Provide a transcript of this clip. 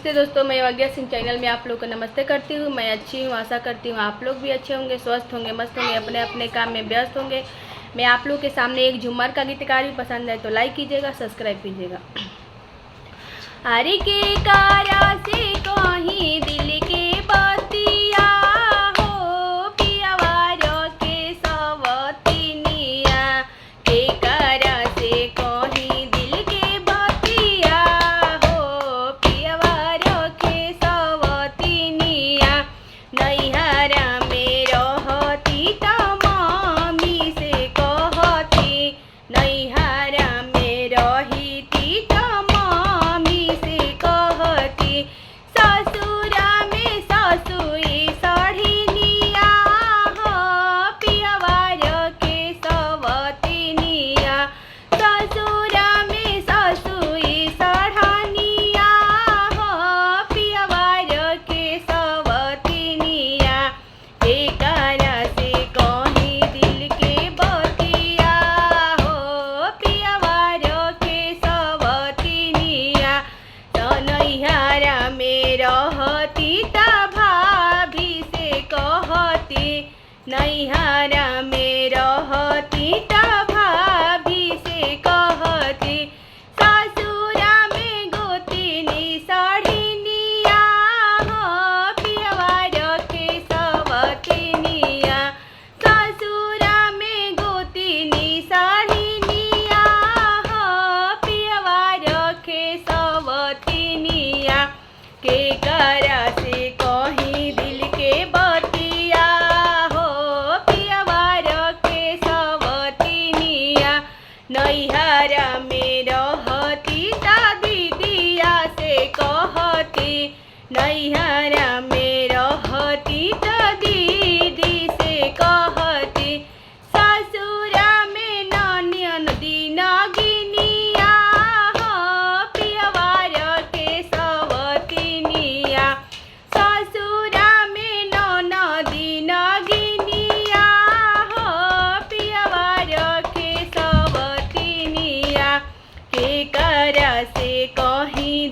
नमस्ते दोस्तों, मैं यज्ञ सिंह चैनल में आप लोग को नमस्ते करती हूँ। मैं अच्छी हूँ, आशा करती हूँ आप लोग भी अच्छे होंगे, स्वस्थ होंगे, मस्त होंगे, अपने अपने काम में व्यस्त होंगे। मैं आप लोग के सामने एक झूमर का गीतकार भी पसंद है तो लाइक कीजिएगा, सब्सक्राइब कीजिएगा। हरि के कारा से कहीं दिल के बतिया हो, पियावार के सवतिनिया के कारा से कहीं दिल के बतिया हो, पियावार के सवतिनिया नैहरा में रहती त मम्मी से कहती, नैहरा में रहीती त मम्मी से कहती, ससुरा में ससुई सढ़िनिया हो, पियावार के सवतिनिया, ससुरा में ससुई सढ़निया हो, पियावार के सवतिनिया एकरा से कहीं दिल के बतिया हो, पियावार के सवतिनिया नैहरा में रहती त भाभी से कहती, नैहरा में रहती त भाभी से कहती, ससुरा में गोतिनी सढ़िनिया हो, पियावार के सवतिनिया, ससुरा में गोतिनी सढ़िनिया हो, पियावार के सवतिनिया के करा से कहीं दिल के बतिया हो, पियावार के सवतिनिया नैहरा में रहती त दीदिया से कहती, नैहरा में रहती त दीदी से कहती, ससुरा में ननदी नगिनिया हो, पियावार के सवतिनिया, ससुरा में ननदी नगिनिया हो, पियावार के सवतिनिया के करा से कहीं